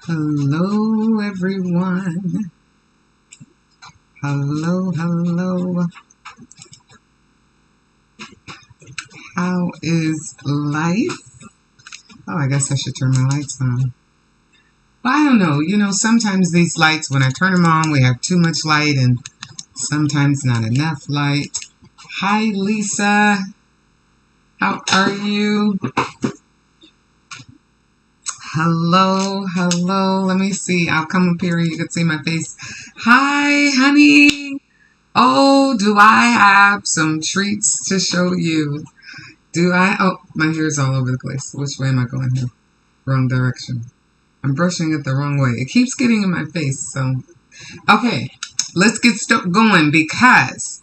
Hello, everyone. Hello, hello. How is life? Oh, I guess I should turn my lights on. Well, I don't know. Sometimes these lights, when I turn them on, we have too much light and sometimes not enough light. Hi, Lisa. How are you? Hello, hello. Let me see. I'll come up here and you can see my face. Hi, honey. Oh, do I have some treats to show you? Do I? Oh, my hair's all over the place. Which way am I going here? Wrong direction. I'm brushing it the wrong way. It keeps getting in my face, so. Okay, let's get going because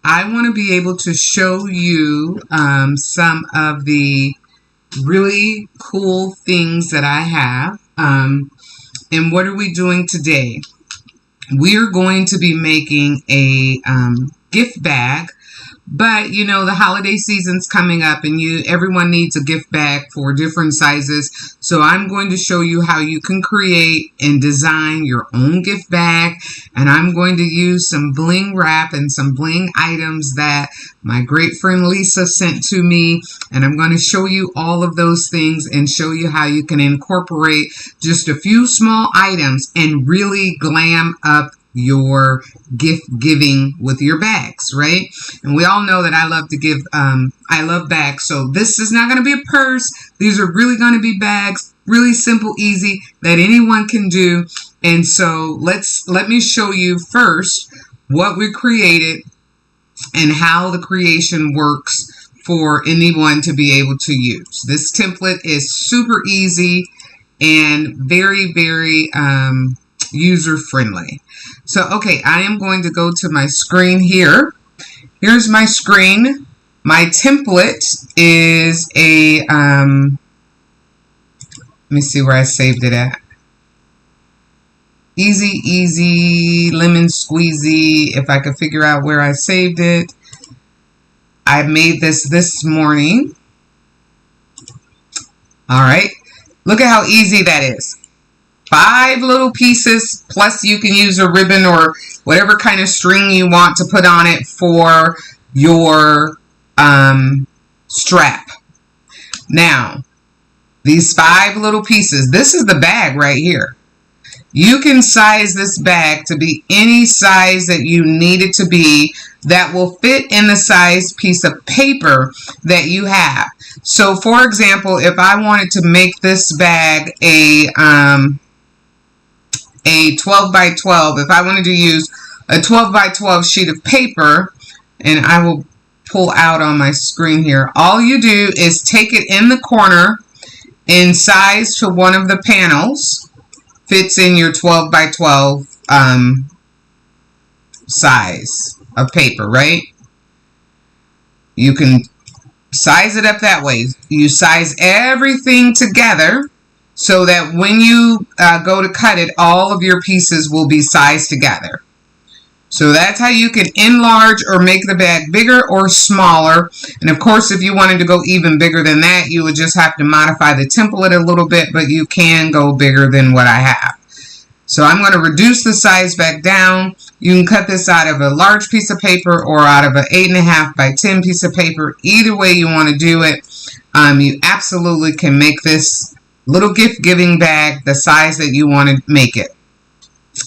I want to be able to show you some of the really cool things that I have. And what are we doing today? We're going to be making a gift bag, but the holiday season's coming up and everyone needs a gift bag for different sizes. So I'm going to show you how you can create and design your own gift bag. And I'm going to use some bling wrap and some bling items that my great friend Lisa sent to me. And I'm going to show you all of those things and show you how you can incorporate just a few small items and really glam up your gift giving with your bags, right? And we all know that I love to give, I love bags. So this is not going to be a purse. These are really going to be bags, really simple, easy, that anyone can do. And so let me show you first what we created and how the creation works for anyone to be able to use. This template is super easy and very, very user-friendly. So, okay, I am going to go to my screen here. Here's my screen. My template is a, let me see where I saved it at. Easy, easy, lemon squeezy. If I could figure out where I saved it. I made this morning. All right. Look at how easy that is. 5 little pieces, plus you can use a ribbon or whatever kind of string you want to put on it for your strap. Now, these 5 little pieces, this is the bag right here. You can size this bag to be any size that you need it to be that will fit in the size piece of paper that you have. So, for example, if I wanted to make this bag a 12 by 12, if I wanted to use a 12 by 12 sheet of paper, and I will pull out on my screen here, all you do is take it in the corner and size to one of the panels, fits in your 12 by 12 size of paper, right? You can size it up that way. You size everything together so that when you go to cut it, all of your pieces will be sized together. So that's how you can enlarge or make the bag bigger or smaller. And of course, if you wanted to go even bigger than that, you would just have to modify the template a little bit, but you can go bigger than what I have. So I'm going to reduce the size back down. You can cut this out of a large piece of paper or out of an 8.5 by 10 piece of paper. Either way you want to do it, you absolutely can make this little gift giving bag the size that you want to make it.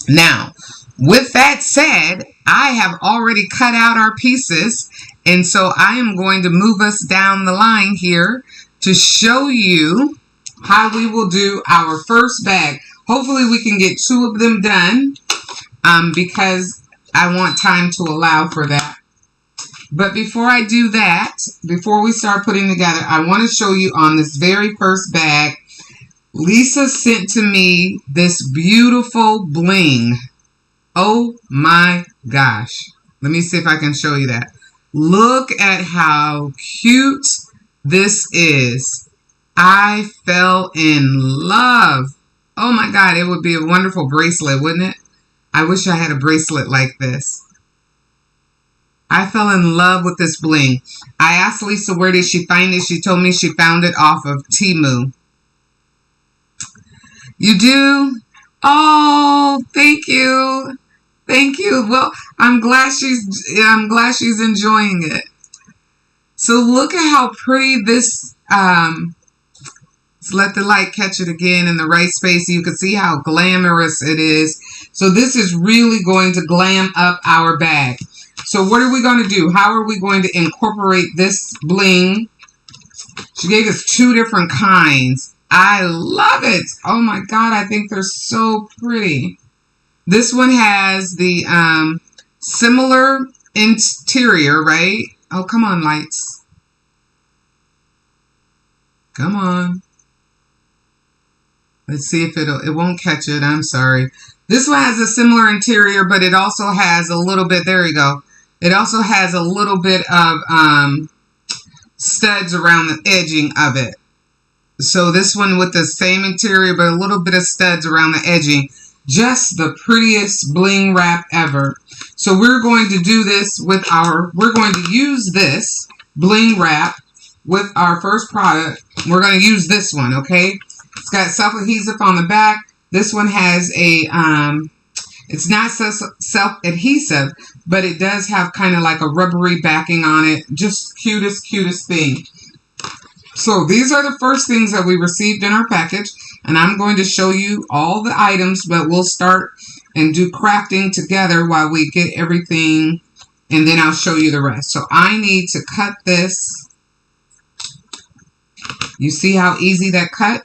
Now, with that said, I have already cut out our pieces, and so I am going to move us down the line here to show you how we will do our first bag. Hopefully we can get 2 of them done because I want time to allow for that. But before I do that, before we start putting together, I want to show you on this very first bag, Lisa sent to me this beautiful bling. Oh my gosh. Let me see if I can show you that. Look at how cute this is. I fell in love. Oh my God, it would be a wonderful bracelet, wouldn't it? I wish I had a bracelet like this. I fell in love with this bling. I asked Lisa where did she find it. She told me she found it off of Temu. You do Oh, thank you. Thank you. Well, I'm glad she's enjoying it. So look at how pretty this let's let the light catch it again in the right space so you can see how glamorous it is. So this is really going to glam up our bag. So what are we going to do? How are we going to incorporate this bling? She gave us two different kinds. I love it. Oh my God, I think they're so pretty. This one has the similar interior, right? Oh, come on, lights. Come on. Let's see if it won't catch it. I'm sorry. This one has a similar interior, but it also has a little bit, there you go. It also has a little bit of studs around the edging of it. So this one with the same interior, but a little bit of studs around the edging. Just the prettiest bling wrap ever. So we're going to do this with we're going to use this bling wrap with our first product. We're going to use this one, okay? It's got self-adhesive on the back. This one has a, it's not self-adhesive, but it does have kind of like a rubbery backing on it. Just cutest thing. So these are the first things that we received in our package. And I'm going to show you all the items, but we'll start and do crafting together while we get everything. And then I'll show you the rest. So I need to cut this. You see how easy that cut?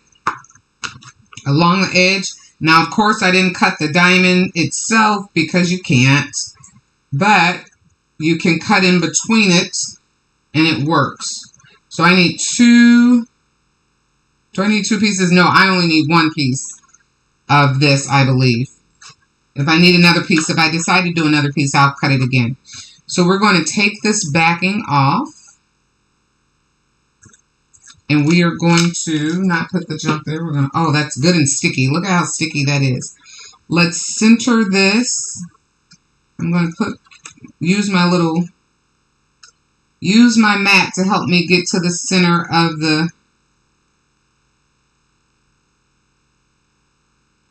Along the edge. Now, of course, I didn't cut the diamond itself because you can't. But you can cut in between it and it works. So I need two. Do I need two pieces? No, I only need one piece of this, I believe. If I need another piece, if I decide to do another piece, I'll cut it again. So we're going to take this backing off. And we are going to not put the junk there. We're going to, oh, that's good and sticky. Look at how sticky that is. Let's center this. I'm going to use my mat to help me get to the center of the,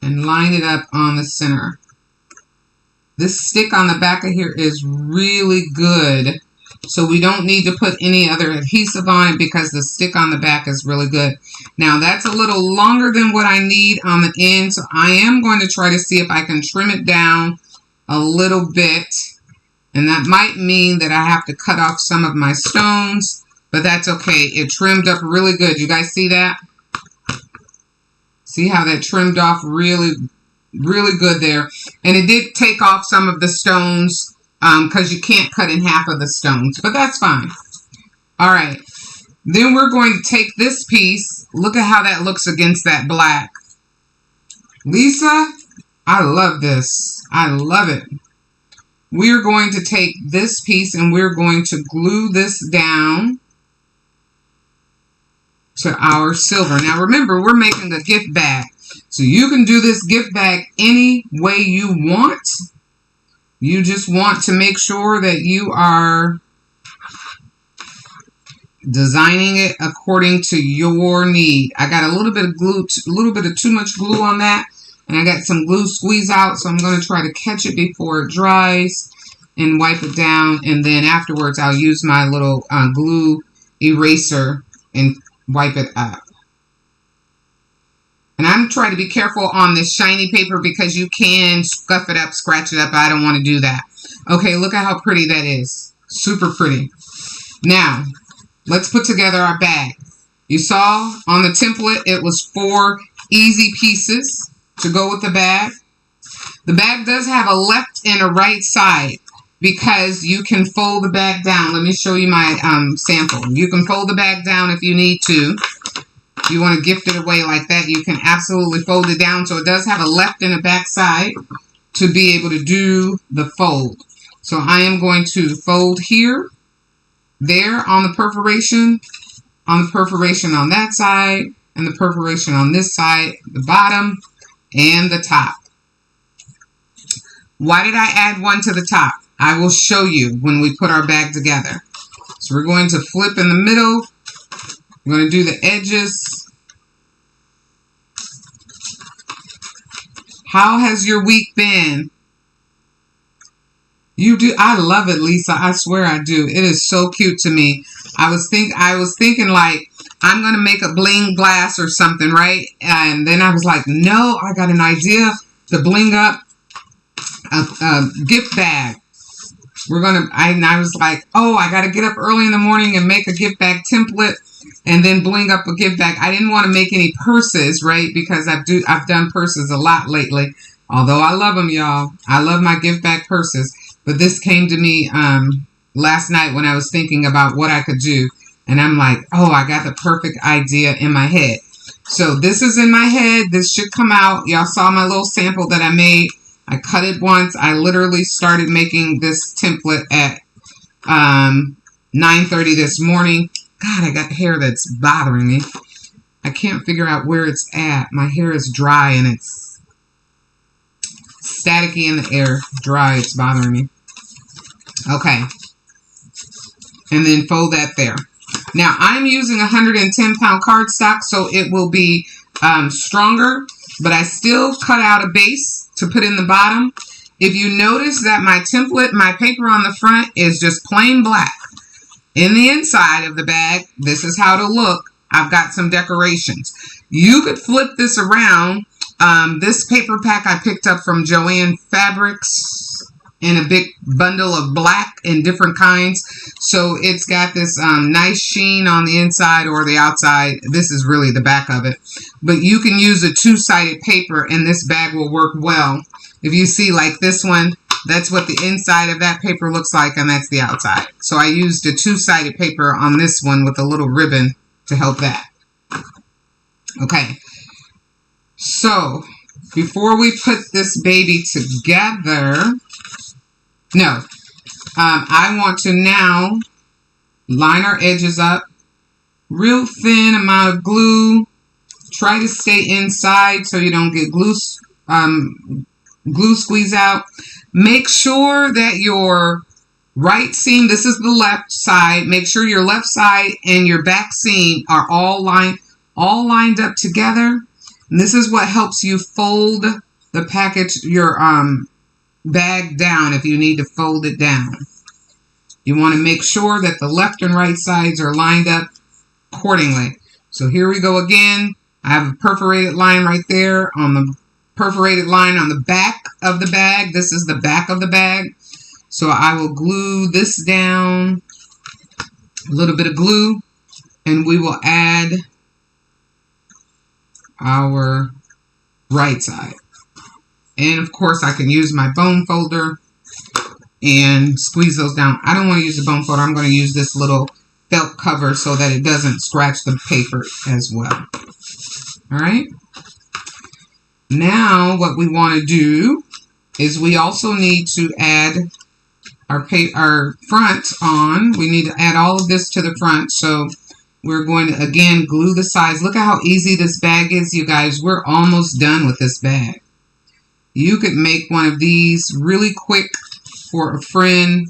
and line it up on the center. This stick on the back of here is really good. So we don't need to put any other adhesive on it because the stick on the back is really good. Now that's a little longer than what I need on the end. So I am going to try to see if I can trim it down a little bit. And that might mean that I have to cut off some of my stones. But that's okay. It trimmed up really good. You guys see that? See how that trimmed off really, really good there. And it did take off some of the stones because you can't cut in half of the stones. But that's fine. All right. Then we're going to take this piece. Look at how that looks against that black. Lisa, I love this. I love it. We're going to take this piece and we're going to glue this down to our silver. Now remember, we're making a gift bag. So you can do this gift bag any way you want. You just want to make sure that you are designing it according to your need. I got a little bit of glue, a little bit of too much glue on that. And I got some glue squeeze out. So I'm going to try to catch it before it dries and wipe it down. And then afterwards, I'll use my little glue eraser and wipe it up. And I'm trying to be careful on this shiny paper because you can scuff it up, scratch it up. I don't want to do that. Okay, look at how pretty that is. Super pretty. Now, let's put together our bag. You saw on the template, it was 4 easy pieces to go with the bag. The bag does have a left and a right side because you can fold the bag down. Let me show you my sample. You can fold the bag down if you need to. If you want to gift it away like that, you can absolutely fold it down. So it does have a left and a back side to be able to do the fold. So I am going to fold here, there on the perforation on that side, and the perforation on this side, the bottom, and the top. Why did I add one to the top? I will show you when we put our bag together. So we're going to flip in the middle. We're going to do the edges. How has your week been? You do. I love it, Lisa. I swear I do. It is so cute to me. I was thinking like I'm gonna make a bling glass or something, right? And then I was like, no, I got an idea to bling up a gift bag. I was like, oh, I got to get up early in the morning and make a gift bag template and then bling up a gift bag. I didn't want to make any purses, right? Because I've done purses a lot lately. Although I love them, y'all. I love my gift bag purses. But this came to me last night when I was thinking about what I could do. And I'm like, oh, I got the perfect idea in my head. So this is in my head. This should come out. Y'all saw my little sample that I made. I cut it once. I literally started making this template at 9:30 this morning. God, I got hair that's bothering me. I can't figure out where it's at. My hair is dry and it's staticky in the air. Dry, it's bothering me. Okay. And then fold that there. Now, I'm using 110-pound cardstock, so it will be stronger, but I still cut out a base to put in the bottom. If you notice that my template, my paper on the front is just plain black. In the inside of the bag, this is how it'll look. I've got some decorations. You could flip this around. This paper pack I picked up from Joann Fabrics in a big bundle of black in different kinds. So it's got this nice sheen on the inside or the outside. This is really the back of it. But you can use a two-sided paper and this bag will work well. If you see like this one, that's what the inside of that paper looks like and that's the outside. So I used a two-sided paper on this one with a little ribbon to help that. Okay. So before we put this baby together, I want to now line our edges up. Real thin amount of glue. Try to stay inside so you don't get glue squeeze out. Make sure that your right seam, this is the left side, make sure your left side and your back seam are all lined up together. And this is what helps you fold the package, your bag down if you need to fold it down. You want to make sure that the left and right sides are lined up accordingly. So here we go again. I have a perforated line right there on the perforated line on the back of the bag. This is the back of the bag. So I will glue this down, a little bit of glue, and we will add our right side. And of course I can use my bone folder and squeeze those down. I don't want to use the bone folder. I'm going to use this little felt cover so that it doesn't scratch the paper as well. All right. Now what we want to do is we also need to add our front on. We need to add all of this to the front. So we're going to, again, glue the sides. Look at how easy this bag is, you guys. We're almost done with this bag. You could make one of these really quick for a friend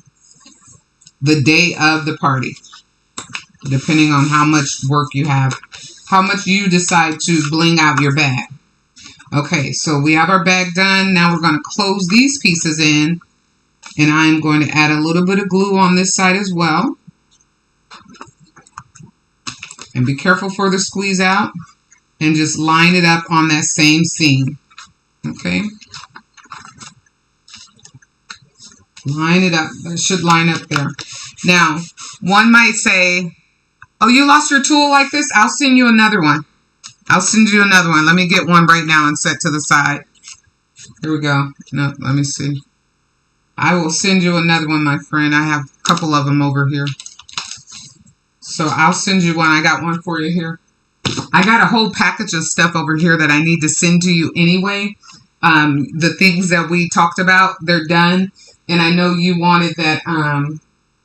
the day of the party, depending on how much work you have, how much you decide to bling out your bag. Okay, so we have our bag done. Now we're going to close these pieces in, and I'm going to add a little bit of glue on this side as well. And be careful for the squeeze out, and just line it up on that same seam. Okay. Line it up. That should line up there. Now, one might say, oh, you lost your tool like this? I'll send you another one. I'll send you another one. Let me get one right now and set to the side. Here we go. No, let me see. I will send you another one, my friend. I have a couple of them over here. So I'll send you one. I got one for you here. I got a whole package of stuff over here that I need to send to you anyway. The things that we talked about, they're done. And I know you wanted that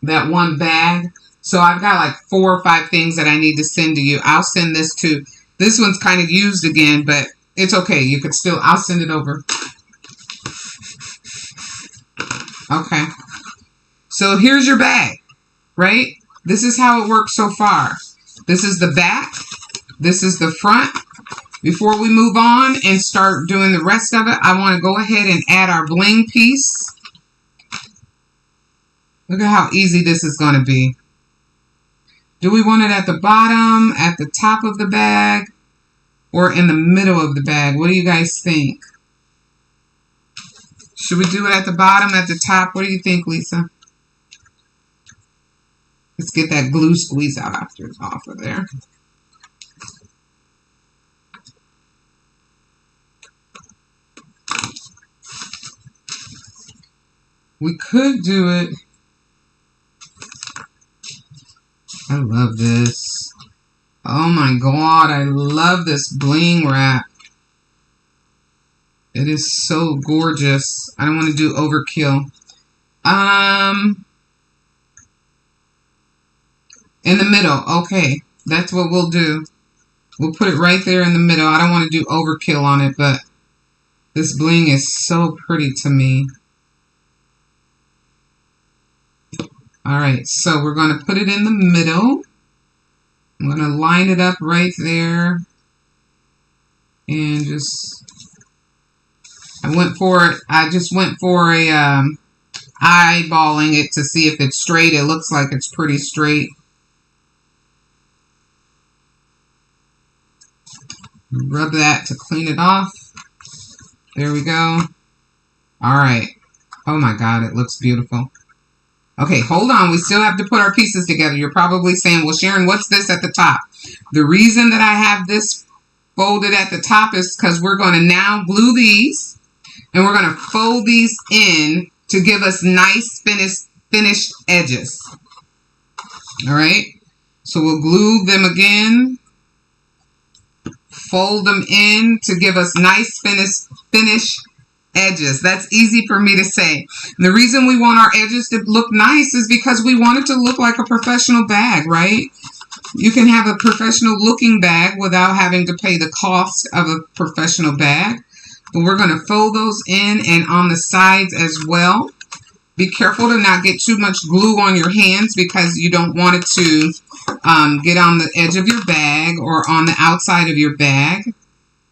that one bag. So I've got like 4 or 5 things that I need to send to you. I'll send this to, this one's kind of used again, but it's okay. You could still, I'll send it over. Okay. So here's your bag, right? This is how it works so far. This is the back. This is the front. Before we move on and start doing the rest of it, I want to go ahead and add our bling piece. Look at how easy this is going to be. Do we want it at the bottom, at the top of the bag, or in the middle of the bag? What do you guys think? Should we do it at the bottom, at the top? What do you think, Lisa? Let's get that glue squeeze out off of there. We could do it. I love this. Oh my God, I love this bling wrap. It is so gorgeous. I don't want to do overkill. In the middle. Okay, that's what we'll do. We'll put it right there in the middle. I don't want to do overkill on it, but this bling is so pretty to me. Alright, so we're going to put it in the middle. I'm going to line it up right there. And just... I just went for a eyeballing it to see if it's straight. It looks like it's pretty straight. Rub that to clean it off. There we go. Alright. Oh my God, it looks beautiful. Okay, hold on. We still have to put our pieces together. You're probably saying, well, Sharon, what's this at the top? The reason that I have this folded at the top is because we're going to now glue these. And we're going to fold these in to give us nice finished edges. Alright. So we'll glue them again. Fold them in to give us nice finished edges. That's easy for me to say. And the reason we want our edges to look nice is because we want it to look like a professional bag, right? You can have a professional looking bag without having to pay the cost of a professional bag. But we're going to fold those in and on the sides as well. Be careful to not get too much glue on your hands because you don't want it to get on the edge of your bag or on the outside of your bag.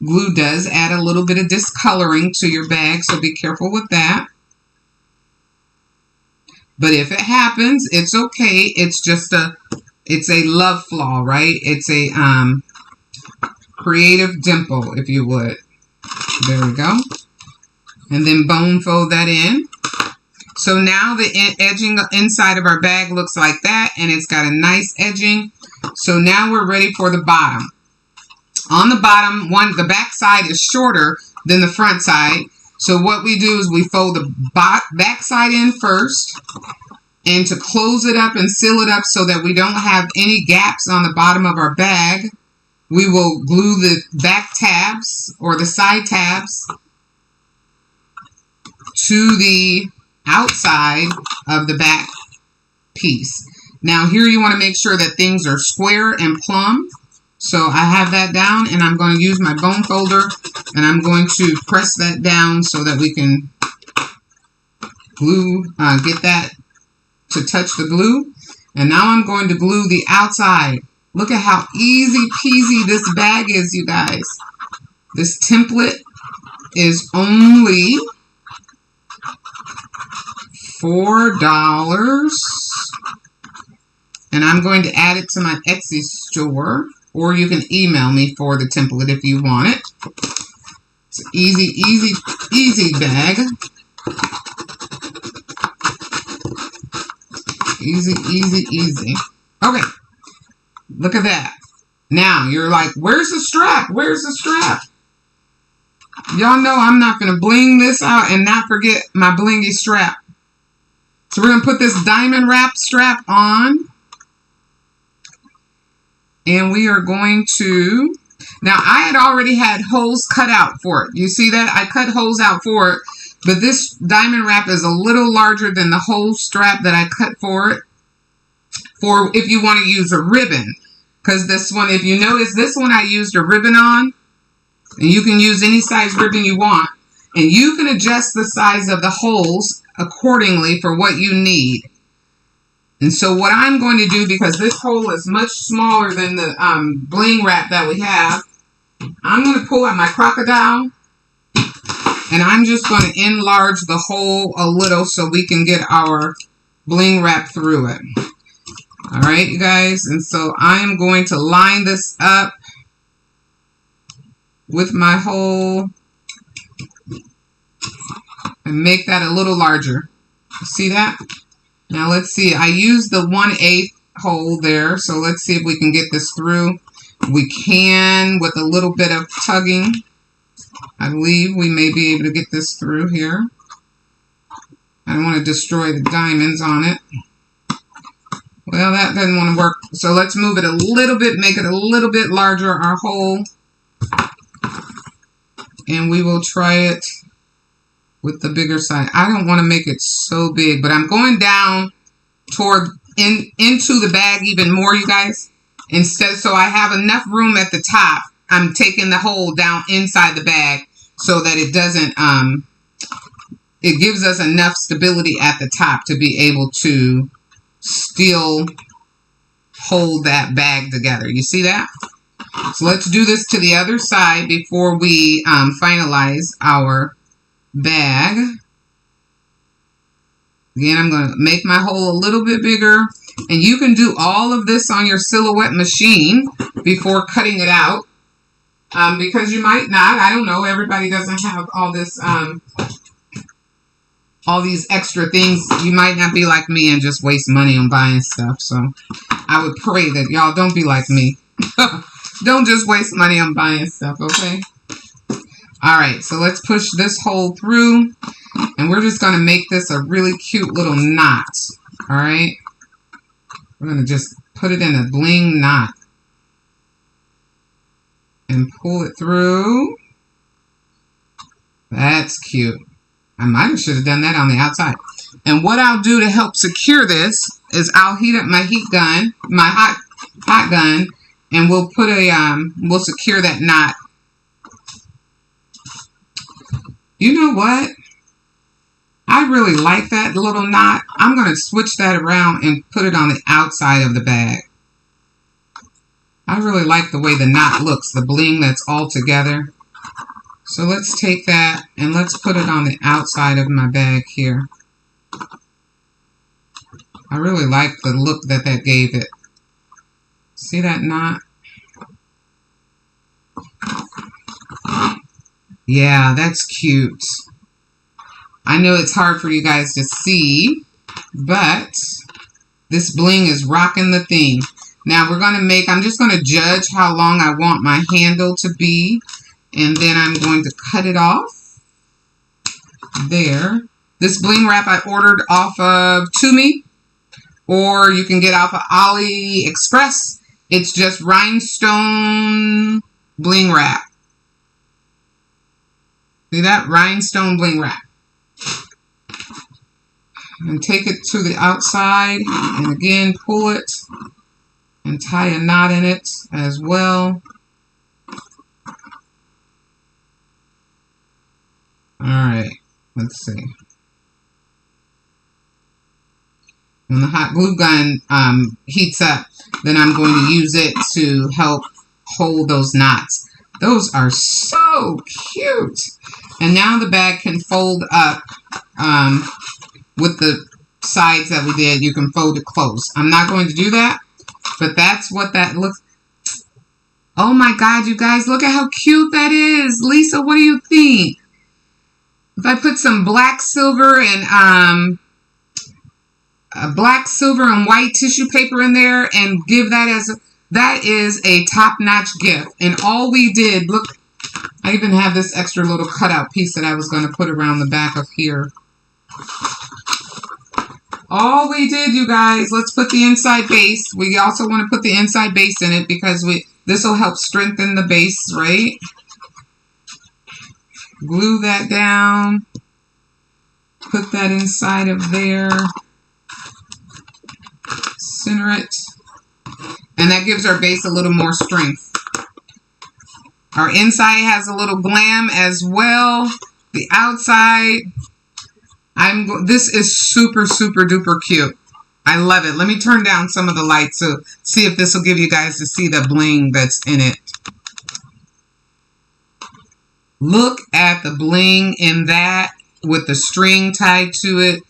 Glue does add a little bit of discoloring to your bag, so be careful with that. But if it happens, it's okay. It's just it's a love flaw, right? It's a creative dimple, if you would. There we go. And then bone fold that in. So now the edging inside of our bag looks like that, and it's got a nice edging. So now we're ready for the bottom. On the bottom, the back side is shorter than the front side. So what we do is we fold the back side in first. And to close it up and seal it up so that we don't have any gaps on the bottom of our bag, we will glue the back tabs or the side tabs to the outside of the back piece. Now here you want to make sure that things are square and plumb. So I have that down and I'm going to use my bone folder and I'm going to press that down so that we can glue, get that to touch the glue. And now I'm going to glue the outside. Look at how easy peasy this bag is, you guys. This template is only $4. And I'm going to add it to my Etsy store. Or you can email me for the template if you want it. It's an easy, easy, easy bag. Easy, easy, easy. Okay. Look at that. Now, you're like, where's the strap? Where's the strap? Y'all know I'm not going to bling this out and not forget my blingy strap. So we're going to put this diamond wrap strap on. And we are going to... Now, I had already had holes cut out for it. You see that? I cut holes out for it. But this diamond wrap is a little larger than the whole strap that I cut for it. For if you want to use a ribbon. Because this one, if you notice, this one I used a ribbon on. And you can use any size ribbon you want. And you can adjust the size of the holes accordingly for what you need. And so what I'm going to do, because this hole is much smaller than the bling wrap that we have, I'm going to pull out my crocodile, and I'm just going to enlarge the hole a little so we can get our bling wrap through it. All right, you guys. And so I am going to line this up with my hole and make that a little larger. See that? Now let's see. I used the 1/8 hole there, so let's see if we can get this through. We can with a little bit of tugging. I believe we may be able to get this through here. I don't want to destroy the diamonds on it. Well, that doesn't want to work. So let's move it a little bit, make it a little bit larger, our hole. And we will try it with the bigger side. I don't want to make it so big, but I'm going down toward into the bag even more, you guys. Instead, so I have enough room at the top. I'm taking the hole down inside the bag so that it doesn't, it gives us enough stability at the top to be able to still hold that bag together. You see that? So let's do this to the other side before we finalize our bag. Again, I'm going to make my hole a little bit bigger. And you can do all of this on your silhouette machine before cutting it out. Because you might not. I don't know. Everybody doesn't have all this, all these extra things. You might not be like me and just waste money on buying stuff. So I would pray that y'all don't be like me. Don't just waste money on buying stuff, okay? Alright, so let's push this hole through. And we're just going to make this a really cute little knot. Alright? We're going to just put it in a bling knot. And pull it through. That's cute. I might have should have done that on the outside. And what I'll do to help secure this is I'll heat up my heat gun, my hot gun, and we'll put a we'll secure that knot. You know what? I really like that little knot. I'm going to switch that around and put it on the outside of the bag. I really like the way the knot looks, the bling that's all together. So let's take that and let's put it on the outside of my bag here. I really like the look that that gave it. See that knot? Yeah, that's cute. I know it's hard for you guys to see, but this bling is rocking the thing. Now we're going to make, I'm just going to judge how long I want my handle to be. And then I'm going to cut it off. There. This bling wrap I ordered off of Tumi. Or you can get off of AliExpress. It's just rhinestone bling wrap. See that? Rhinestone bling wrap. And take it to the outside. And again, pull it. And tie a knot in it as well. Alright, let's see. When the hot glue gun heats up, then I'm going to use it to help hold those knots. Those are so cute. And now the bag can fold up with the sides that we did. You can fold it close. I'm not going to do that, but that's what that looks. Oh my God, you guys, look at how cute that is. Lisa, what do you think? If I put some black, silver, and white tissue paper in there and give that as that is a top-notch gift. And all we did, look, I even have this extra little cutout piece that I was going to put around the back of here. All we did, you guys, let's put the inside base. We also want to put the inside base in it because this will help strengthen the base, right? Glue that down. Put that inside of there. Center it. And that gives our base a little more strength. Our inside has a little glam as well. The outside, this is super, super duper cute. I love it. Let me turn down some of the lights so see if this will give you guys to see the bling that's in it. Look at the bling in that with the string tied to it.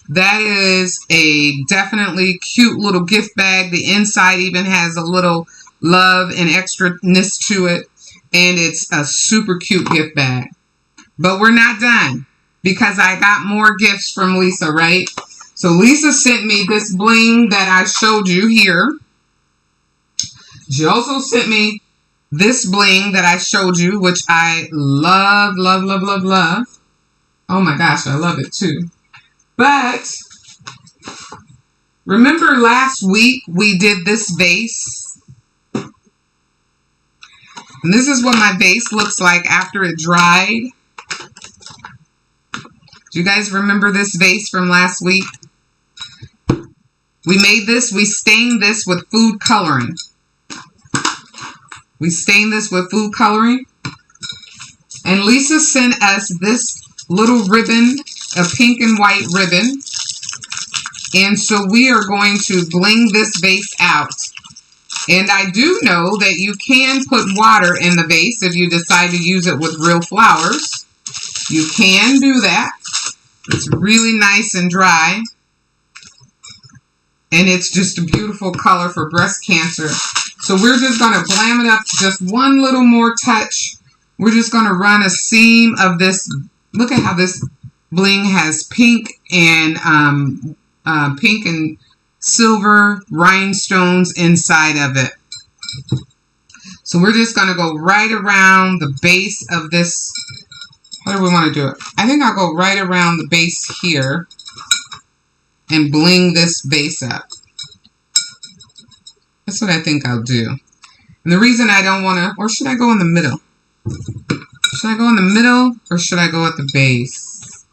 That is a definitely cute little gift bag. The inside even has a little love and extraness to it. And it's a super cute gift bag. But we're not done because I got more gifts from Lisa, right? So Lisa sent me this bling that I showed you here. She also sent me this bling that I showed you, which I love, love, love, love, love. Oh my gosh, I love it too. But remember last week we did this vase? And this is what my vase looks like after it dried. Do you guys remember this vase from last week? We made this, we stained this with food coloring. We stained this with food coloring. And Lisa sent us this little ribbon, a pink and white ribbon. And so we are going to bling this vase out. And I do know that you can put water in the vase if you decide to use it with real flowers. You can do that. It's really nice and dry. And it's just a beautiful color for breast cancer. So we're just going to blam it up just one little more touch. We're just going to run a seam of this. Look at how this bling has pink and silver rhinestones inside of it. So we're just going to go right around the base of this. How do we want to do it? I think I'll go right around the base here and bling this base up. That's what I think I'll do. And the reason I don't want to, or should I go in the middle? Should I go in the middle or should I go at the base?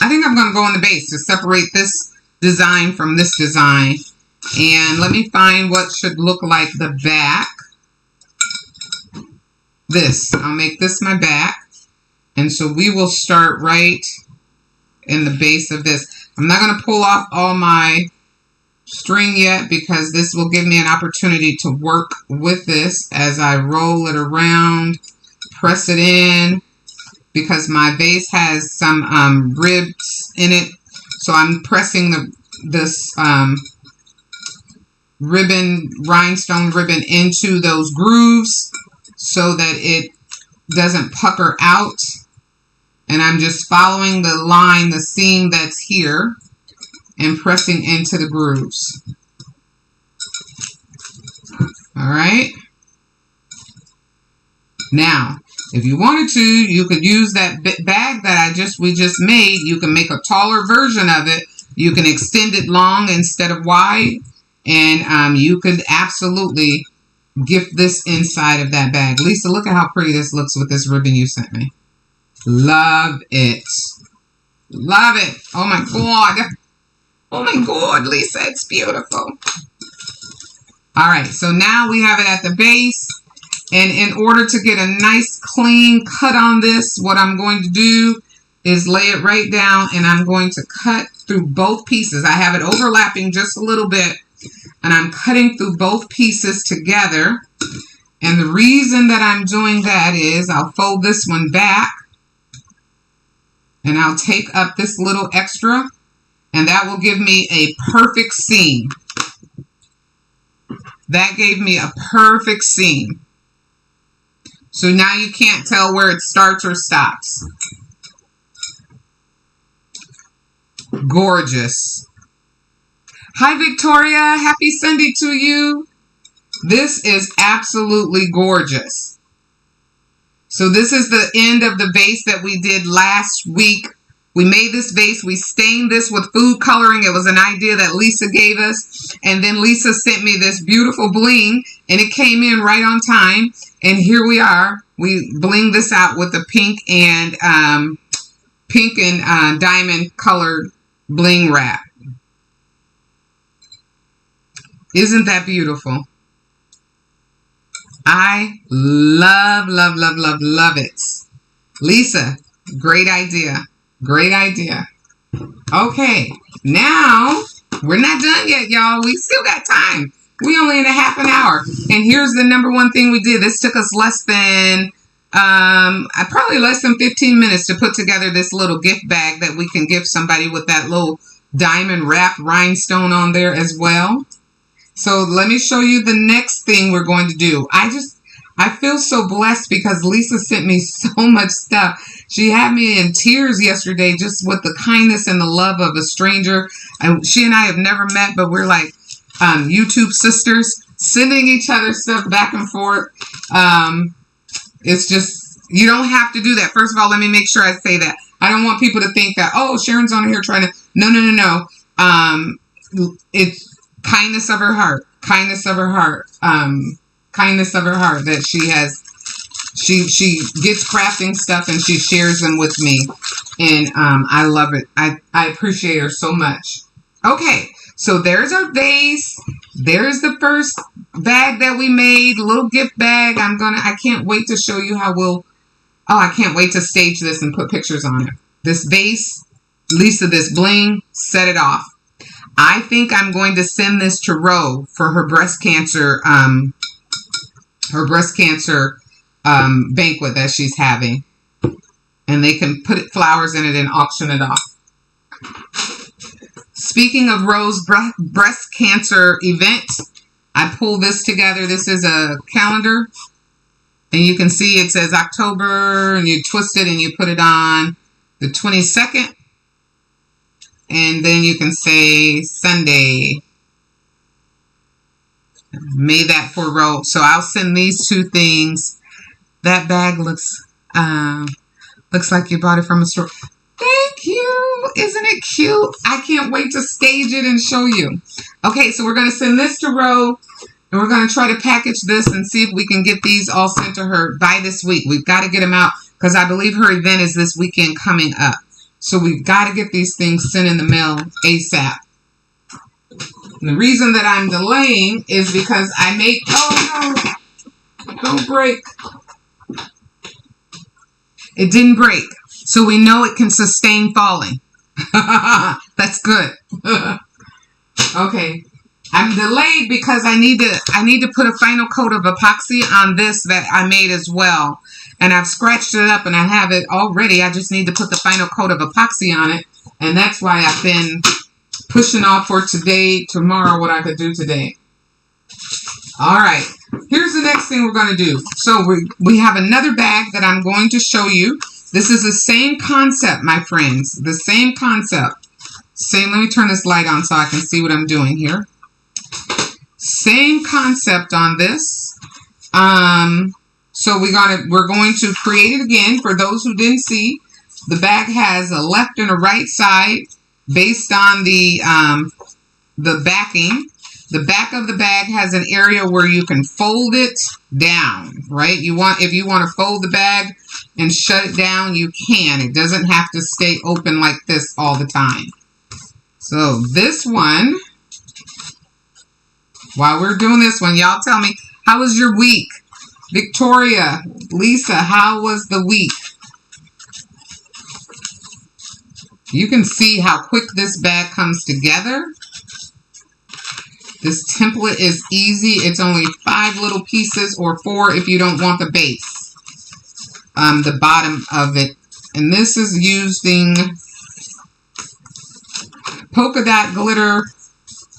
I think I'm going to go in the base to separate this design from this design. And let me find what should look like the back. This. I'll make this my back. And so we will start right in the base of this. I'm not going to pull off all my string yet because this will give me an opportunity to work with this as I roll it around, press it in, because my vase has some ribs in it. So I'm pressing this ribbon, rhinestone ribbon into those grooves so that it doesn't pucker out. And I'm just following the line, the seam that's here, and pressing into the grooves. All right. Now, if you wanted to, you could use that bag that we just made. You can make a taller version of it. You can extend it long instead of wide. And you could absolutely gift this inside of that bag. Lisa, look at how pretty this looks with this ribbon you sent me. Love it. Love it. Oh my God. Oh my God, Lisa, it's beautiful. All right, so now we have it at the base. And in order to get a nice clean cut on this, what I'm going to do is lay it right down and I'm going to cut through both pieces. I have it overlapping just a little bit and I'm cutting through both pieces together. And the reason that I'm doing that is I'll fold this one back and I'll take up this little extra and that will give me a perfect seam. That gave me a perfect seam. So now you can't tell where it starts or stops. Gorgeous. Hi, Victoria. Happy Sunday to you. This is absolutely gorgeous. So this is the end of the vase that we did last week. We made this vase. We stained this with food coloring. It was an idea that Lisa gave us. And then Lisa sent me this beautiful bling. And it came in right on time. And here we are. We blinged this out with the pink and diamond colored bling wrap. Isn't that beautiful? I love, love, love, love, love it. Lisa, great idea. Great idea. Okay, now we're not done yet, y'all. We still got time We only in a half an hour. And here's the number one thing we did. This took us less than, probably less than 15 minutes to put together this little gift bag that we can give somebody with that little diamond wrapped rhinestone on there as well. So let me show you the next thing we're going to do. I feel so blessed because Lisa sent me so much stuff. She had me in tears yesterday just with the kindness and the love of a stranger. And she and I have never met, but we're like YouTube sisters, sending each other stuff back and forth. It's just, you don't have to do that. First of all, let me make sure I say that. I don't want people to think that, oh, Sharon's on here trying to, no. It's kindness of her heart, kindness of her heart that she has. She gets crafting stuff and she shares them with me. And I love it. I appreciate her so much. Okay, so there's our vase. There's the first bag that we made, little gift bag. I can't wait to show you how I can't wait to stage this and put pictures on it. This vase, Lisa, this bling, set it off. I think I'm going to send this to Ro for her breast cancer banquet that she's having. And they can put flowers in it and auction it off. Speaking of Ro's breast cancer event, I pulled this together. This is a calendar. And you can see it says October, and you twist it and you put it on the 22nd. And then you can say Sunday. Made that for Ro. So I'll send these two things. That bag looks like you bought it from a store. Thank you. Isn't it cute? I can't wait to stage it and show you. Okay, so we're going to send this to Ro. And we're going to try to package this and see if we can get these all sent to her by this week. We've got to get them out because I believe her event is this weekend coming up. So we've got to get these things sent in the mail ASAP. And the reason that I'm delaying is because I make... Oh, no. Don't break. It didn't break. So we know it can sustain falling. That's good. Okay. I'm delayed because I need to put a final coat of epoxy on this that I made as well. And I've scratched it up and I have it already. I just need to put the final coat of epoxy on it. And that's why I've been pushing off for today, tomorrow, what I could do today. All right. Here's the next thing we're going to do. So we have another bag that I'm going to show you. This is the same concept, my friends. The same concept. Let me turn this light on so I can see what I'm doing here. Same concept on this. So we're going to create it again. For those who didn't see, the bag has a left and a right side based on the backing. The back of the bag has an area where you can fold it down, right? If you want to fold the bag and shut it down, you can. It doesn't have to stay open like this all the time. So this one, while we're doing this one, y'all tell me, how was your week? Victoria, Lisa, how was the week? You can see how quick this bag comes together. This template is easy. It's only 5 little pieces, or 4 if you don't want the base. The bottom of it. And this is using polka dot glitter,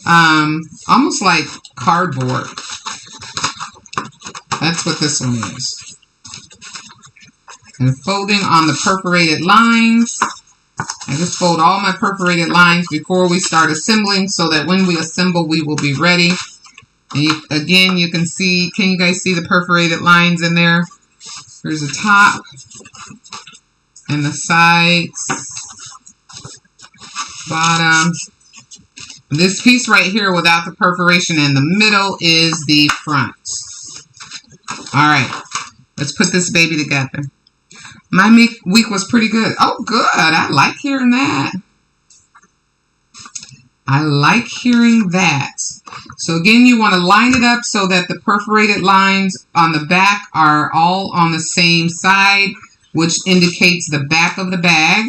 almost like cardboard. That's what this one is. And folding on the perforated lines. I just fold all my perforated lines before we start assembling so that when we assemble, we will be ready. And again, you can see, can you guys see the perforated lines in there? There's the top and the sides, bottom. This piece right here without the perforation in the middle is the front. All right, let's put this baby together. My week was pretty good. Oh, good. I like hearing that. I like hearing that. So again, you want to line it up so that the perforated lines on the back are all on the same side, which indicates the back of the bag.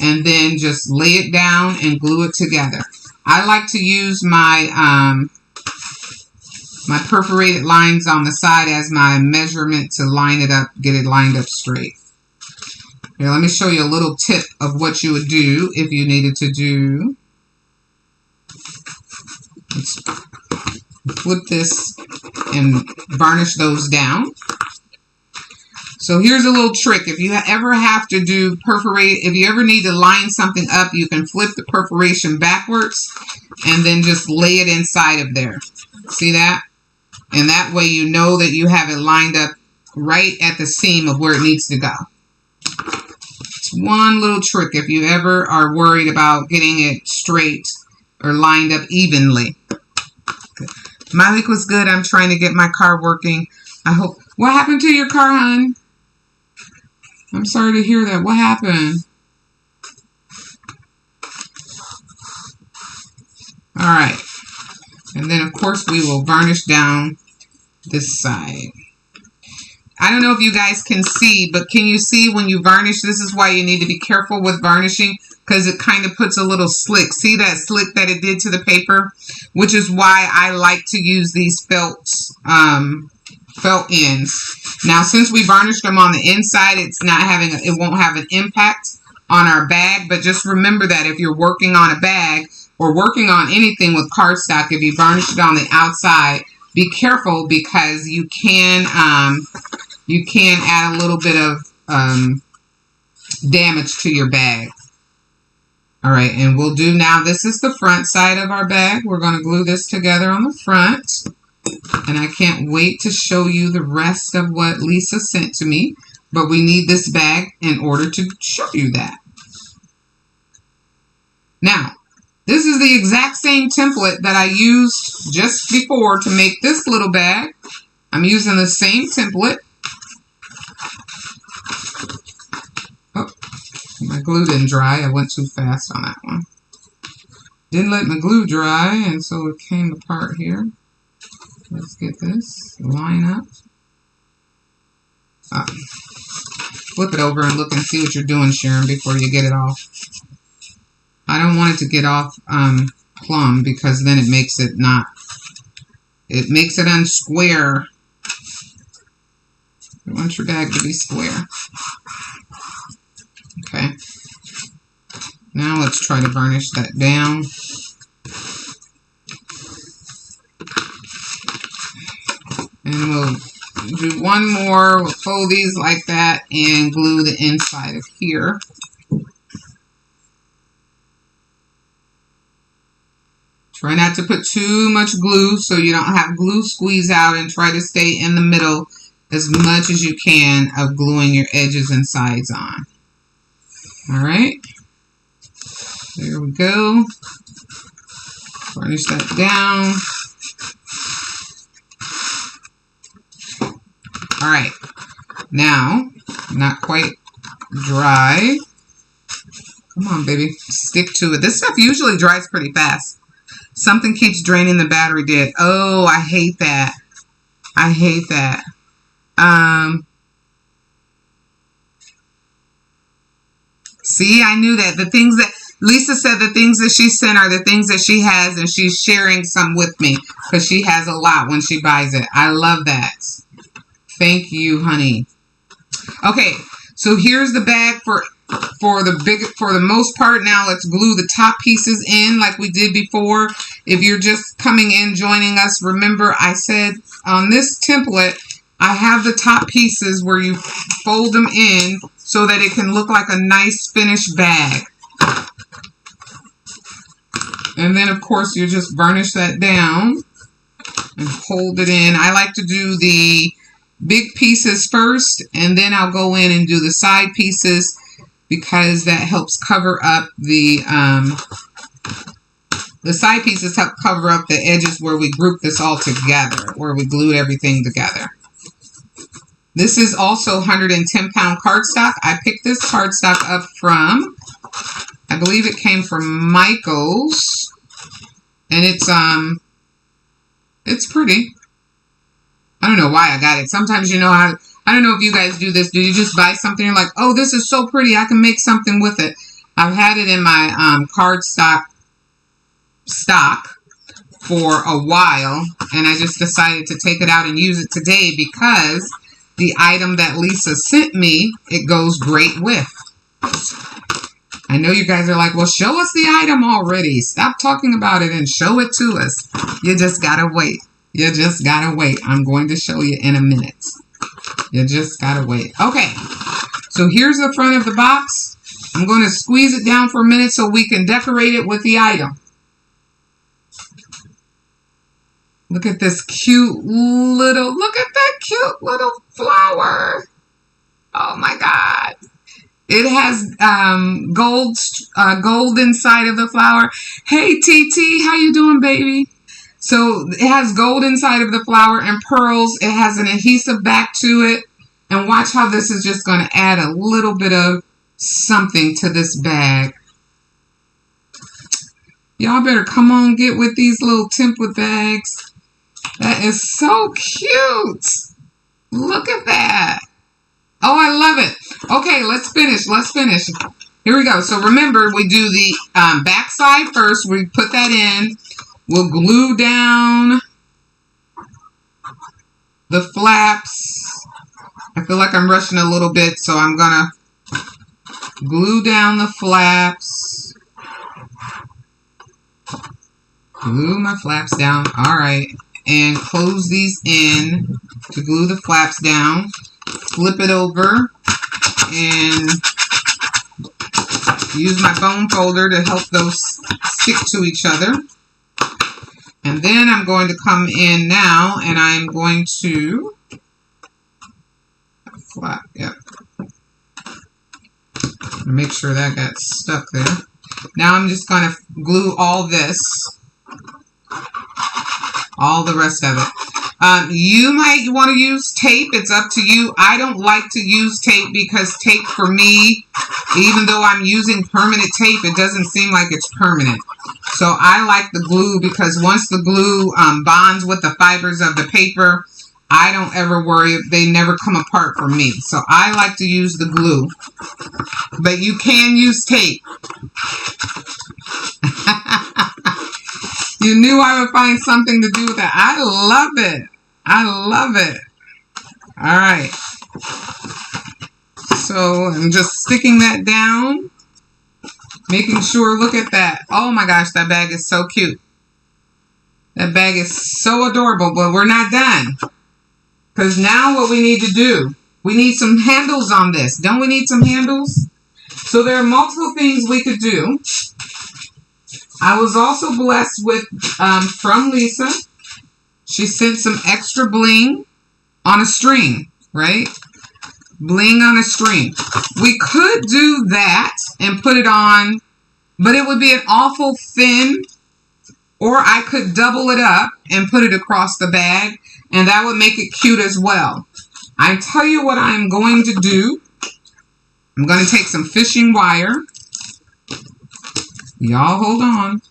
And then just lay it down and glue it together. I like to use my my perforated lines on the side as my measurement to line it up, get it lined up straight. Here, let me show you a little tip of what you would do if you needed to do. Let's flip this and varnish those down. So here's a little trick. If you ever have to do if you ever need to line something up, you can flip the perforation backwards and then just lay it inside of there. See that? And that way you know that you have it lined up right at the seam of where it needs to go. It's one little trick if you ever are worried about getting it straight or lined up evenly. My week was good. I'm trying to get my car working. I hope. What happened to your car, hon? I'm sorry to hear that. What happened? All right. And then, of course, we will varnish down this side. I don't know if you guys can see, but can you see when you varnish? This is why you need to be careful with varnishing, because it kind of puts a little slick. See that slick that it did to the paper? Which is why I like to use these felt ends. Now, since we varnished them on the inside, it won't have an impact on our bag. But just remember that if you're working on a bag or working on anything with cardstock, if you varnish it on the outside, be careful, because you can add a little bit of damage to your bag. All right, and we'll do now, this is the front side of our bag. We're going to glue this together on the front. And I can't wait to show you the rest of what Lisa sent to me. But we need this bag in order to show you that. Now, this is the exact same template that I used just before to make this little bag. I'm using the same template. Oh, my glue didn't dry. I went too fast on that one. Didn't let my glue dry, and so it came apart here. Let's get this, line up. Flip it over and look and see what you're doing, Sharon, before you get it off. I don't want it to get off plumb, because then it makes it unsquare. You want your bag to be square. Okay. Now let's try to varnish that down. And we'll do one more. We'll fold these like that and glue the inside of here. Try not to put too much glue so you don't have glue squeeze out, and try to stay in the middle as much as you can of gluing your edges and sides on. All right. There we go. Varnish that down. All right, now, not quite dry. Come on, baby, stick to it. This stuff usually dries pretty fast. Something keeps draining the battery dead. Oh, I hate that. I hate that. See, I knew that. The things that Lisa said, the things that she sent are the things that she has, and she's sharing some with me because she has a lot when she buys it. I love that. Thank you, honey. Okay, so here's the bag for the most part. Now let's glue the top pieces in like we did before. If you're just coming in, joining us, remember I said on this template, I have the top pieces where you fold them in so that it can look like a nice finished bag. And then, of course, you just varnish that down and hold it in. I like to do the big pieces first, and then I'll go in and do the side pieces, because that helps cover up the side pieces help cover up the edges where we group this all together, where we glued everything together. This is also 110-pound cardstock. I picked this cardstock up from, I believe it came from Michael's, and it's pretty. I don't know why I got it. Sometimes, you know, I don't know if you guys do this. Do you just buy something and you're like, oh, this is so pretty, I can make something with it? I've had it in my cardstock stock, for a while, and I just decided to take it out and use it today because the item that Lisa sent me, it goes great with. I know you guys are like, well, show us the item already. Stop talking about it and show it to us. You just gotta wait. You just gotta wait. I'm going to show you in a minute. You just gotta wait. Okay, so here's the front of the box. I'm going to squeeze it down for a minute so we can decorate it with the item. Look at this cute little, look at that cute little flower. Oh my God. It has gold inside of the flower. Hey, TT, how you doing, baby? So it has gold inside of the flower and pearls. It has an adhesive back to it. And watch how this is just going to add a little bit of something to this bag. Y'all better come on, get with these little template bags. That is so cute. Look at that. Oh, I love it. Okay, let's finish. Let's finish. Here we go. So remember, we do the back side first. We put that in. We'll glue down the flaps. I feel like I'm rushing a little bit, so I'm going to glue down the flaps. Glue my flaps down. All right. And close these in to glue the flaps down. Flip it over and use my bone folder to help those stick to each other. And then I'm going to come in now and I'm going to flap, yep. Make sure that got stuck there. Now I'm just going to glue all this, all the rest of it. You might want to use tape. It's up to you. I don't like to use tape because tape for me, even though I'm using permanent tape, it doesn't seem like it's permanent. So I like the glue because once the glue bonds with the fibers of the paper, I don't ever worry. They never come apart for me. So I like to use the glue. But you can use tape. You knew I would find something to do with that. I love it. I love it. All right. So I'm just sticking that down. Making sure, look at that. Oh my gosh, that bag is so cute. That bag is so adorable, but we're not done. Because now what we need to do, we need some handles on this. Don't we need some handles? So there are multiple things we could do. I was also blessed with, from Lisa, she sent some extra bling on a string, right? Bling on a string. We could do that and put it on, but it would be an awful thin, or I could double it up and put it across the bag, and that would make it cute as well. I tell you what I'm going to do. I'm going to take some fishing wire. Y'all hold on.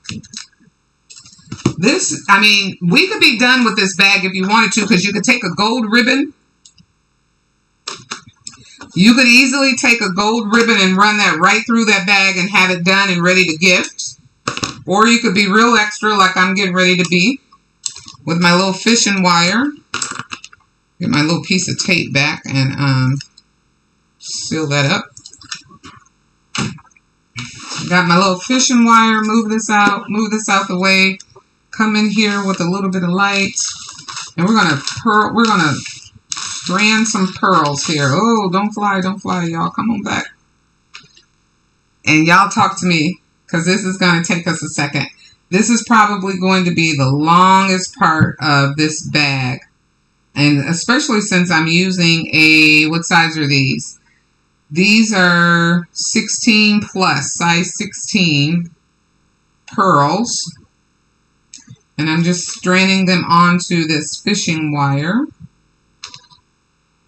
This, I mean, we could be done with this bag if you wanted to, because you could take a gold ribbon. You could easily take a gold ribbon and run that right through that bag and have it done and ready to gift. Or you could be real extra like I'm getting ready to be with my little fishing wire. Get my little piece of tape back and seal that up. Got my little fishing wire. Move this out the way. Come in here with a little bit of light, and we're gonna strand some pearls here. Oh, don't fly, y'all. Come on back, and y'all talk to me because this is gonna take us a second. This is probably going to be the longest part of this bag, and especially since I'm using a, what size are these? These are 16 plus, size 16 pearls. And I'm just stranding them onto this fishing wire.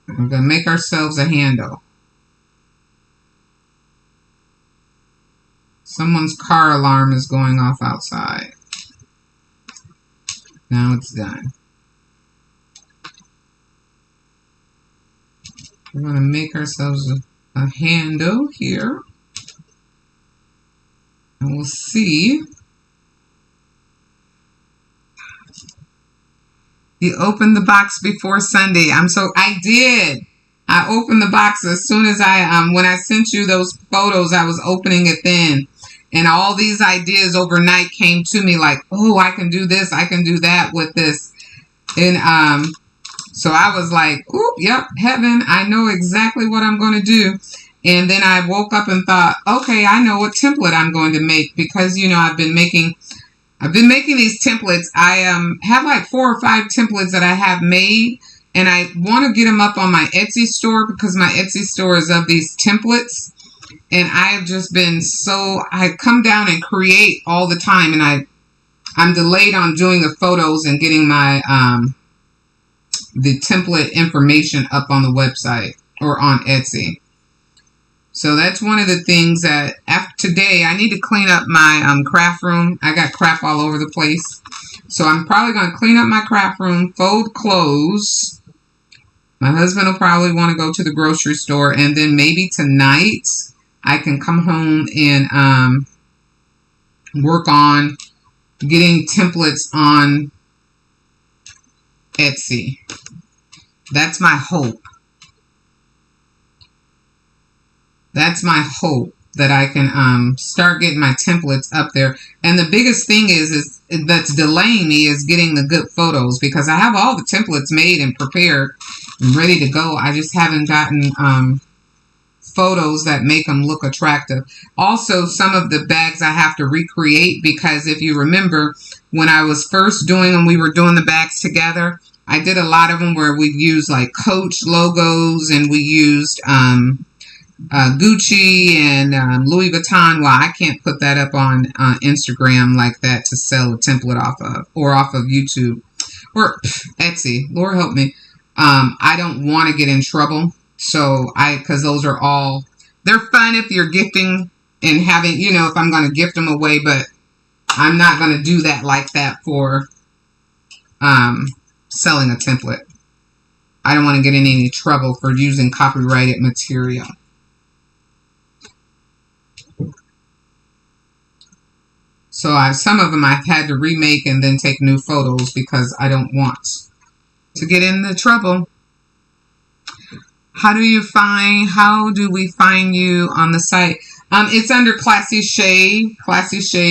We're going to make ourselves a handle. Someone's car alarm is going off outside. Now it's done. We're going to make ourselves a handle here. And we'll see You opened the box before Sunday. I did. I opened the box as soon as when I sent you those photos, I was opening it then. And all these ideas overnight came to me like, oh, I can do this, I can do that with this. And so I was like, oop, yep, heaven, I know exactly what I'm going to do. And then I woke up and thought, okay, I know what template I'm going to make, because, you know, I've been making these templates. I have like 4 or 5 templates that I have made, and I want to get them up on my Etsy store, because my Etsy store is of these templates. And I've just been I come down and create all the time, and I'm delayed on doing the photos and getting my the template information up on the website or on Etsy. So that's one of the things that after today, I need to clean up my craft room. I got crap all over the place. So I'm probably going to clean up my craft room, fold clothes. My husband will probably want to go to the grocery store. And then maybe tonight I can come home and work on getting templates on Etsy. That's my hope. That's my hope, that I can start getting my templates up there. And the biggest thing is that's delaying me is getting the good photos, because I have all the templates made and prepared and ready to go. I just haven't gotten photos that make them look attractive. Also, some of the bags I have to recreate, because if you remember when I was first doing them, we were doing the bags together. I did a lot of them where we used like Coach logos, and we used Gucci and Louis Vuitton. Well, I can't put that up on Instagram like that to sell a template off of, or off of YouTube or Etsy. Lord help me. I don't want to get in trouble. So because those are all, they're fun if you're gifting and having, you know, if I'm going to gift them away, but I'm not going to do that like that for selling a template. I don't want to get in any trouble for using copyrighted material. So some of them I've had to remake and then take new photos, because I don't want to get into trouble. How do we find you on the site? It's under Classy Shay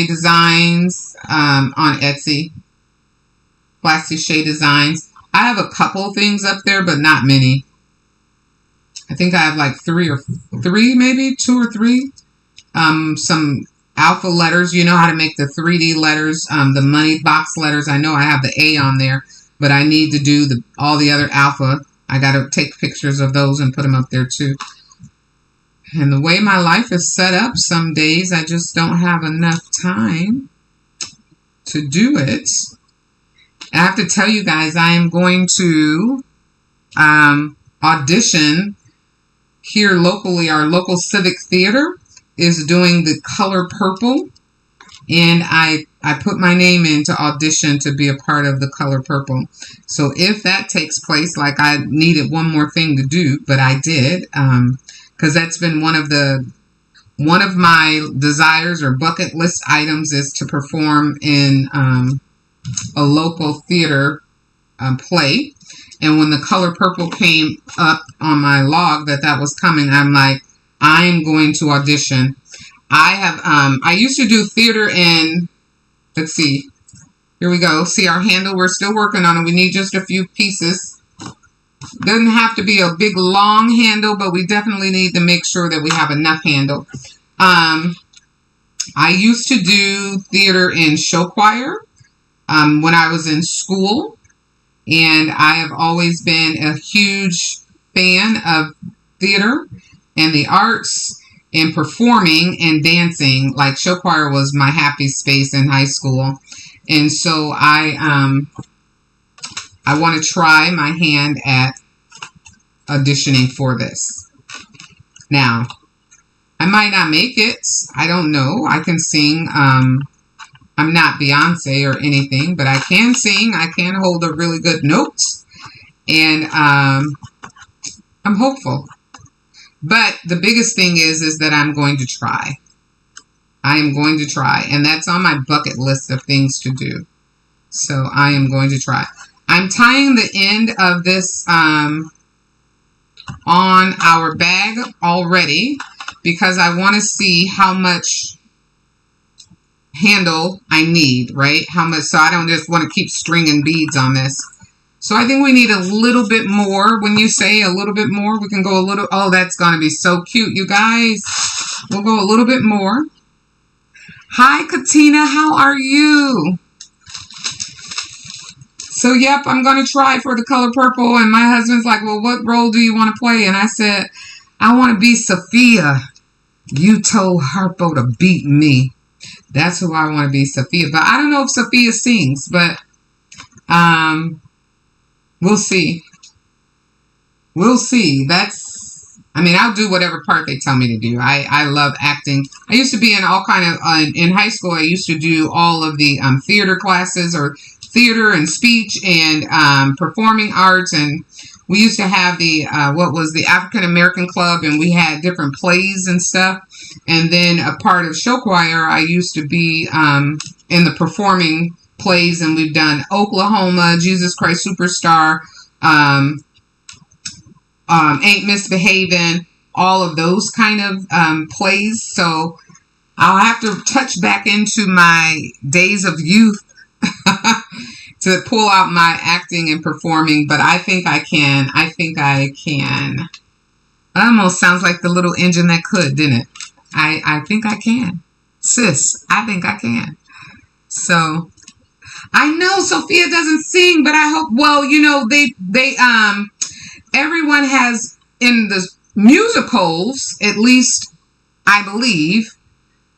Designs on Etsy. Classy Shay Designs. I have a couple things up there, but not many. I think I have like 2 or 3. Some alpha letters. You know how to make the 3D letters, the money box letters. I know I have the A on there, but I need to do all the other alpha. I got to take pictures of those and put them up there too. And the way my life is set up, some days I just don't have enough time to do it. I have to tell you guys, I am going to audition here locally. Our local civic theater is doing the color purple, and I put my name in to audition to be a part of the color purple. So if that takes place, like I needed one more thing to do, but I did, because that's been one of my desires or bucket list items, is to perform in a local theater play. And when the color purple came up on my log that was coming, I'm like, I'm going to audition. I used to do theater in, let's see, here we go. See our handle, we're still working on it. We need just a few pieces. Doesn't have to be a big long handle, but we definitely need to make sure that we have enough handle. I used to do theater in show choir when I was in school, and I have always been a huge fan of theater and the arts and performing and dancing. Like show choir was my happy space in high school. And so I want to try my hand at auditioning for this. Now, I might not make it. I don't know. I can sing. I'm not Beyonce or anything, but I can sing. I can hold a really good note. And I'm hopeful. But the biggest thing is that I'm going to try. I am going to try. And that's on my bucket list of things to do. So I am going to try. I'm tying the end of this on our bag already because I want to see how much handle I need, right? How much, so I don't just want to keep stringing beads on this. So I think we need a little bit more. When you say a little bit more, we can go a little, oh, that's going to be so cute, you guys. We'll go a little bit more. Hi, Katina, how are you? So, yep, I'm going to try for the color purple. And my husband's like, well, what role do you want to play? And I said, I want to be Sophia. You told Harpo to beat me. That's who I want to be, Sophia. But I don't know if Sophia sings, but we'll see. We'll see. I mean, I'll do whatever part they tell me to do. I love acting. I used to be in all kind of, in high school, I used to do all of the theater classes, or theater and speech and performing arts. And we used to have the, what was the African American Club, and we had different plays and stuff. And then a part of show choir, I used to be in the performing plays, and we've done Oklahoma, Jesus Christ Superstar, Ain't Misbehaving, all of those kind of plays. So I'll have to touch back into my days of youth to pull out my acting and performing, but I think I can. I think I can. It almost sounds like the little engine that could, didn't it? I think I can. Sis, I think I can. So I know Sophia doesn't sing, but I hope, well, you know, they everyone has, in the musicals, at least I believe,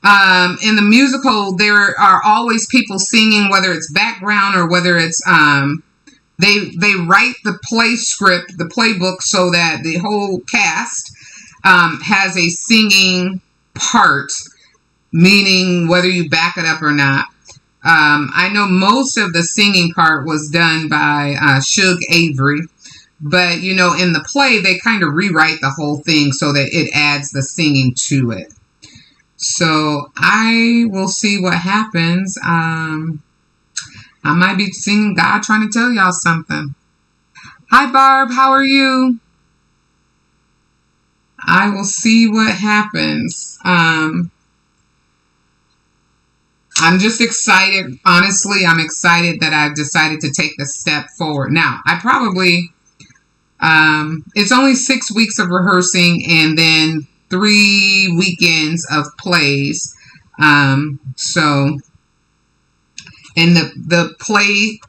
in the musical, there are always people singing, whether it's background or whether it's, they write the play script, the playbook, so that the whole cast has a singing part, meaning whether you back it up or not. I know most of the singing part was done by Suge Avery, but, you know, in the play, they kind of rewrite the whole thing so that it adds the singing to it. So I will see what happens. I might be singing God trying to tell y'all something. Hi, Barb. How are you? I will see what happens. I'm just excited. Honestly, I'm excited that I've decided to take the step forward. Now, I probably, it's only 6 weeks of rehearsing and then 3 weekends of plays. So, and the plays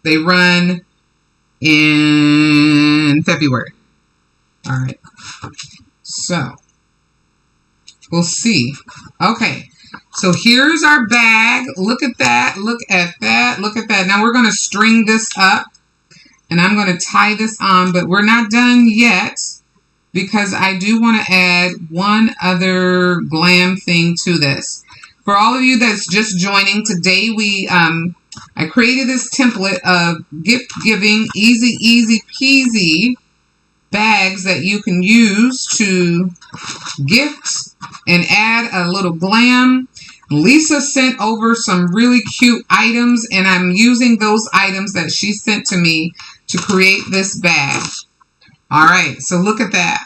they run in February. All right. So, we'll see. Okay. So here's our bag. Look at that. Look at that. Look at that. Now we're going to string this up and I'm going to tie this on, but we're not done yet because I do want to add one other glam thing to this. For all of you that's just joining today, I created this template of gift giving, easy peasy bags that you can use to gift and add a little glam. Lisa sent over some really cute items, and I'm using those items that she sent to me to create this bag. All right, so look at that.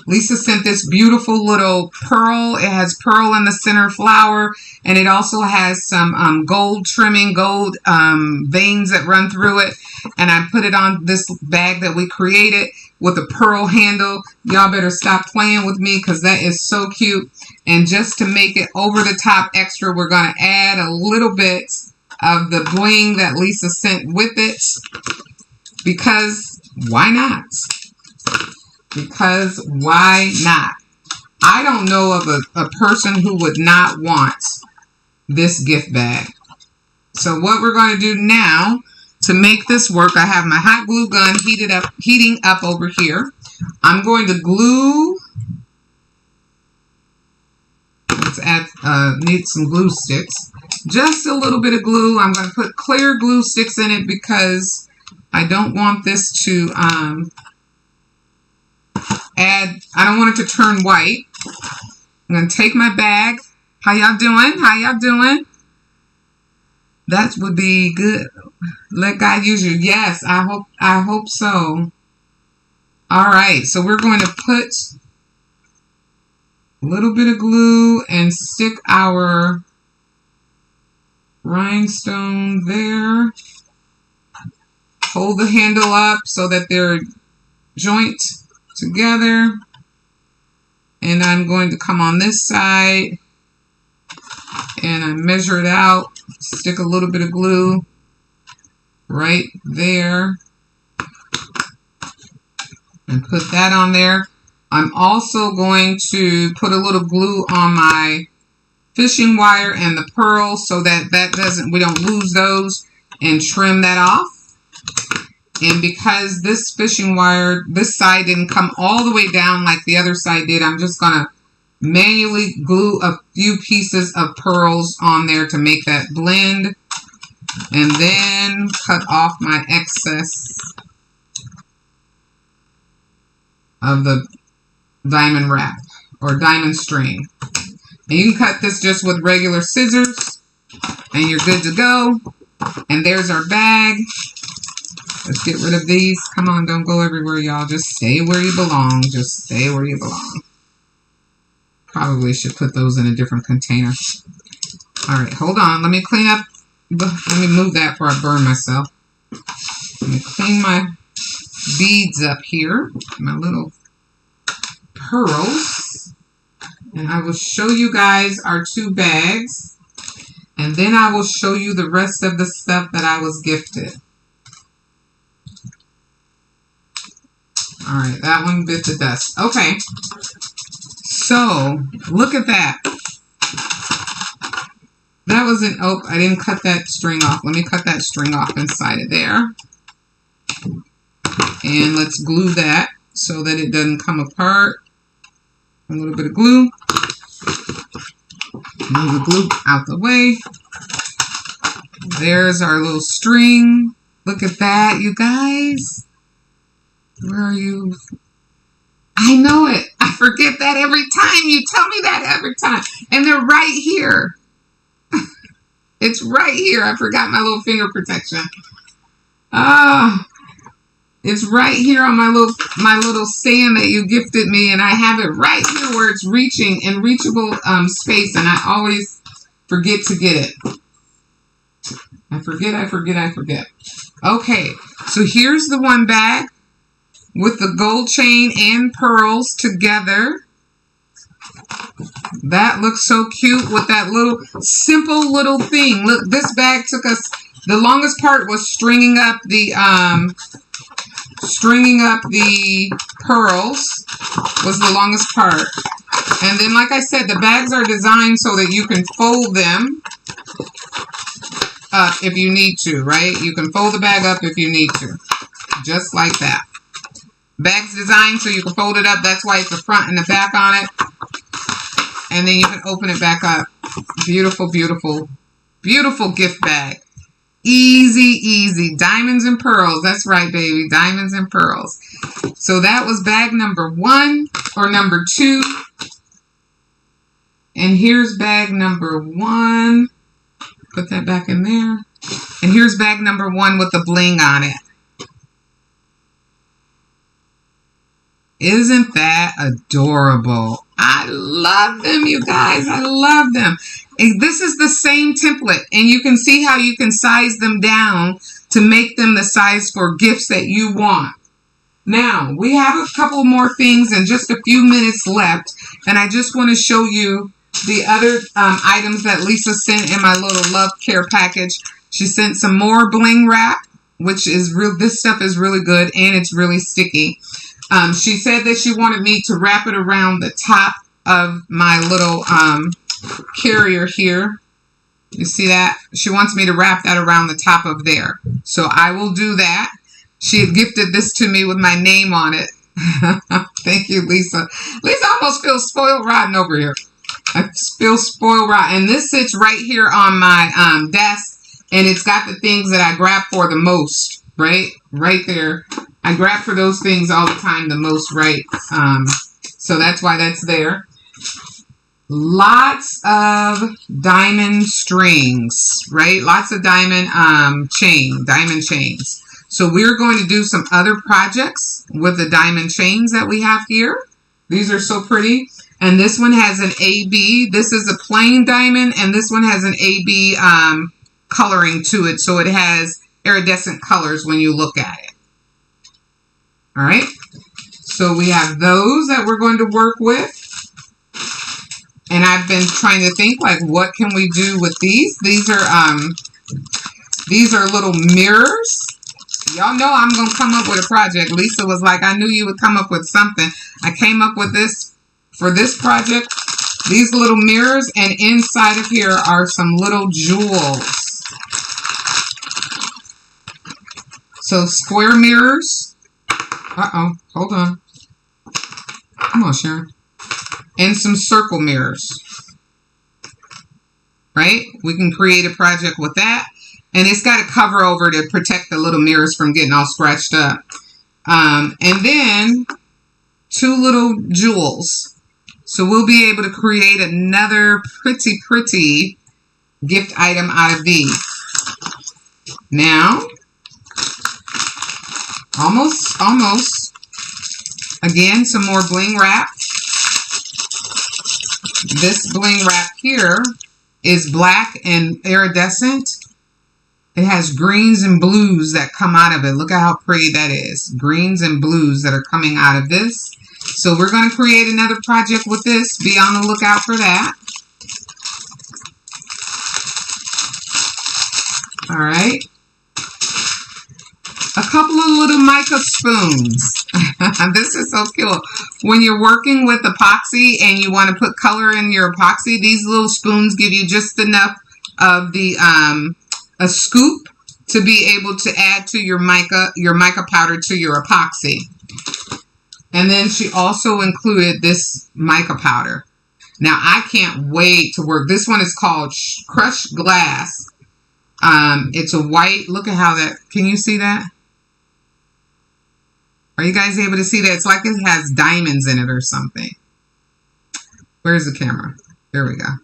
Lisa sent this beautiful little pearl. It has pearl in the center flower, and it also has some gold trimming, gold veins that run through it. And I put it on this bag that we created with a pearl handle. Y'all better stop playing with me because that is so cute. And just to make it over the top extra, we're going to add a little bit of the bling that Lisa sent with it. Because why not? Because why not? I don't know of a person who would not want this gift bag. So what we're going to do now to make this work, I have my hot glue gun heating up over here. I'm going to glue. Let's add, need some glue sticks. Just a little bit of glue. I'm going to put clear glue sticks in it because I don't want this to I don't want it to turn white. I'm going to take my bag. How y'all doing? How y'all doing? That would be good. Let God use you. Yes, I hope so. All right, so we're going to put a little bit of glue and stick our rhinestone there. Hold the handle up so that they're joint together. And I'm going to come on this side and I measure it out. Stick a little bit of glue right there and put that on there. I'm also going to put a little glue on my fishing wire and the pearls so that we don't lose those, and trim that off. And because this fishing wire, this side didn't come all the way down like the other side did, I'm just going to manually glue a few pieces of pearls on there to make that blend. And then cut off my excess of the diamond wrap or diamond string. And you can cut this just with regular scissors and you're good to go. And there's our bag. Let's get rid of these. Come on, don't go everywhere, y'all. Just stay where you belong. Just stay where you belong. Probably should put those in a different container. All right, hold on. Let me clean up. Let me move that before I burn myself. Let me clean my beads up here. My little pearls. And I will show you guys our 2 bags. And then I will show you the rest of the stuff that I was gifted. Alright, that one bit the dust. Okay. So, look at that. That was an oak. I didn't cut that string off. Let me cut that string off inside of there. And let's glue that so that it doesn't come apart. A little bit of glue. Move the glue out the way. There's our little string. Look at that, you guys. Where are you? I know it. I forget that every time. You tell me that every time. And they're right here. It's right here. I forgot my little finger protection. It's right here on my little stand that you gifted me, and I have it right here where it's reaching in reachable space, and I always forget to get it. I forget. Okay, so here's the one bag with the gold chain and pearls together. That looks so cute with that little simple little thing. Look, this bag took us, the longest part was stringing up the pearls was the longest part. And then, like I said, the bags are designed so that you can fold them up if you need to, right? You can fold the bag up if you need to. Just like that. Bag's designed so you can fold it up. That's why it's the front and the back on it. And then you can open it back up. Beautiful, beautiful, beautiful gift bag. Easy, easy. Diamonds and pearls. That's right, baby. Diamonds and pearls. So that was bag number 1 or number 2. And here's bag number 1. Put that back in there. And here's bag number 1 with the bling on it. Isn't that adorable? I love them, you guys. I love them. And this is the same template, and you can see how you can size them down to make them the size for gifts that you want. Now, we have a couple more things and just a few minutes left, and I just want to show you the other items that Lisa sent in my little love care package. She sent some more bling wrap, which is real. This stuff is really good, and it's really sticky. She said that she wanted me to wrap it around the top of my little carrier here. You see that? She wants me to wrap that around the top of there. So I will do that. She had gifted this to me with my name on it. Thank you, Lisa. Lisa almost feels spoiled rotten over here. I feel spoiled rotten. And this sits right here on my desk. And it's got the things that I grab for the most. Right? Right there. I grab for those things all the time the most, right? So that's why that's there. lots of diamond strings, right? Lots of diamond diamond chains. So we're going to do some other projects with the diamond chains that we have here. These are so pretty. And this one has an AB. This is a plain diamond, and this one has an AB coloring to it. So it has iridescent colors when you look at it. All right. So we have those that we're going to work with. And I've been trying to think, like, what can we do with these? These are little mirrors. Y'all know I'm going to come up with a project. Lisa was like, I knew you would come up with something. I came up with this for this project. These little mirrors, and inside of here are some little jewels. So square mirrors. Uh-oh, hold on. Come on, Sharon. And some circle mirrors. Right? We can create a project with that. And it's got a cover over to protect the little mirrors from getting all scratched up. And then 2 little jewels. So we'll be able to create another pretty, pretty gift item out of these. Now, almost. Again, some more bling wrap. This bling wrap here is black and iridescent. It has greens and blues that come out of it. Look at how pretty that is. Greens and blues that are coming out of this. So we're going to create another project with this. Be on the lookout for that. All right. A couple of little mica spoons. This is so cool. When you're working with epoxy and you want to put color in your epoxy, these little spoons give you just enough of the a scoop to be able to add to your mica powder to your epoxy. And then she also included this mica powder. Now I can't wait to work. This one is called Crushed Glass. It's a white. Look at how that. Can you see that? Are you guys able to see that? It's like it has diamonds in it or something. Where's the camera? There we go.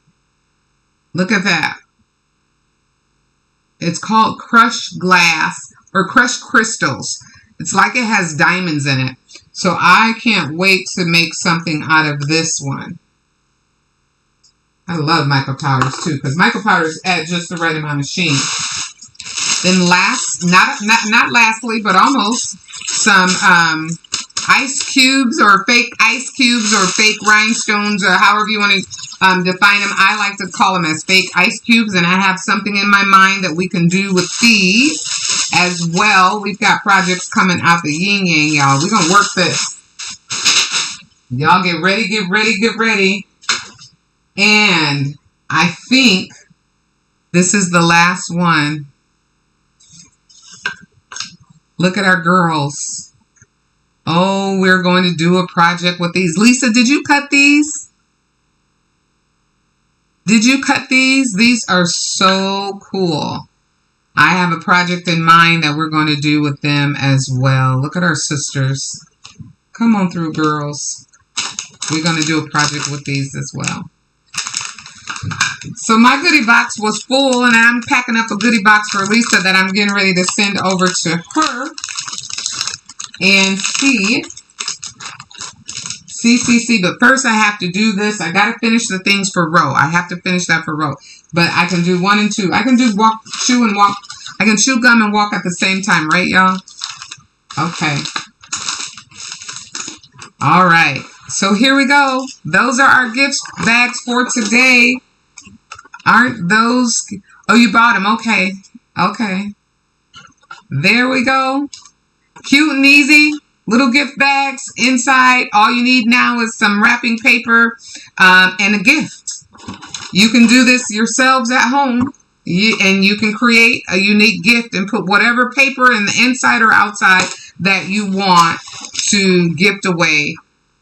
Look at that. It's called Crushed Glass or Crushed Crystals. It's like it has diamonds in it. So I can't wait to make something out of this one. I love mica powders too, because mica powders add just the right amount of sheen. Then not lastly, but almost, some ice cubes or fake ice cubes or fake rhinestones or however you want to define them. I like to call them as fake ice cubes, and I have something in my mind that we can do with these as well. We've got projects coming out the yin yang, y'all. We're going to work this. Y'all get ready, get ready, get ready. And I think this is the last one. Look at our girls. Oh, we're going to do a project with these. Lisa, did you cut these? Did you cut these? These are so cool. I have a project in mind that we're going to do with them as well. Look at our sisters. Come on through, girls. We're going to do a project with these as well. So my goodie box was full, and I'm packing up a goodie box for Lisa that I'm getting ready to send over to her. And see. But first I have to do this. I got to finish the things for row. I have to finish that for row. But I can do 1 and 2. I can do chew and walk. I can chew gum and walk at the same time, right, y'all? Okay. All right. So here we go. Those are our gift bags for today. Aren't those? Oh, you bought them. Okay. Okay. There we go. Cute and easy. Little gift bags inside. All you need now is some wrapping paper and a gift. You can do this yourselves at home. And you can create a unique gift and put whatever paper in the inside or outside that you want to gift away.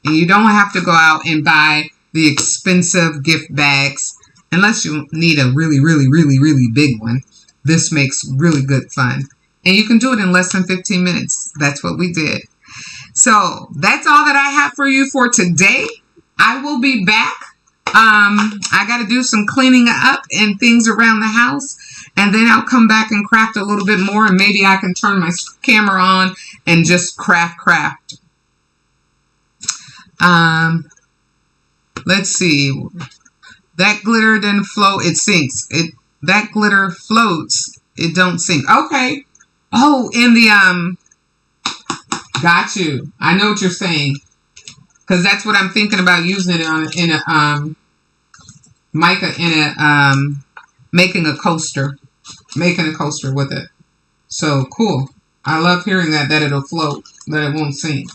And you don't have to go out and buy the expensive gift bags unless you need a really, really, really, really big one. This makes really good fun. And you can do it in less than 15 minutes. That's what we did. So that's all that I have for you for today. I will be back I got to do some cleaning up and things around the house. And then I'll come back and craft a little bit more. And maybe I can turn my camera on and just craft. Let's see. That glitter didn't float. It sinks. That glitter floats. It don't sink. Okay. Oh, in the, got you. I know what you're saying. Because that's what I'm thinking about using it on in a, mica in a, making a coaster with it. So cool. I love hearing that it'll float, that it won't sink.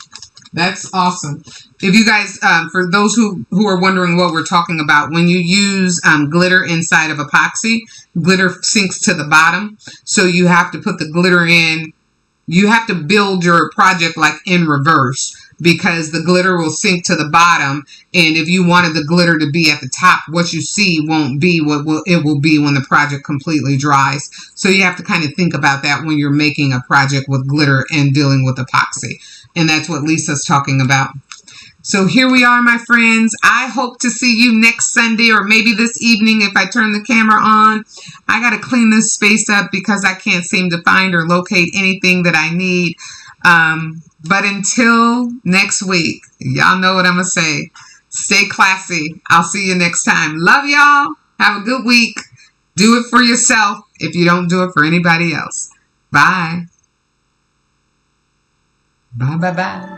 That's awesome. If you guys, for those who are wondering what we're talking about, when you use glitter inside of epoxy, glitter sinks to the bottom. So you have to put the glitter in. You have to build your project like in reverse, because the glitter will sink to the bottom. And if you wanted the glitter to be at the top, what you see won't be what it will be when the project completely dries. So you have to kind of think about that when you're making a project with glitter and dealing with epoxy. And that's what Lisa's talking about. So here we are, my friends. I hope to see you next Sunday, or maybe this evening if I turn the camera on. I got to clean this space up because I can't seem to find or locate anything that I need. But until next week, y'all know what I'm going to say. Stay classy. I'll see you next time. Love y'all. Have a good week. Do it for yourself if you don't do it for anybody else. Bye. Bye, bye, bye.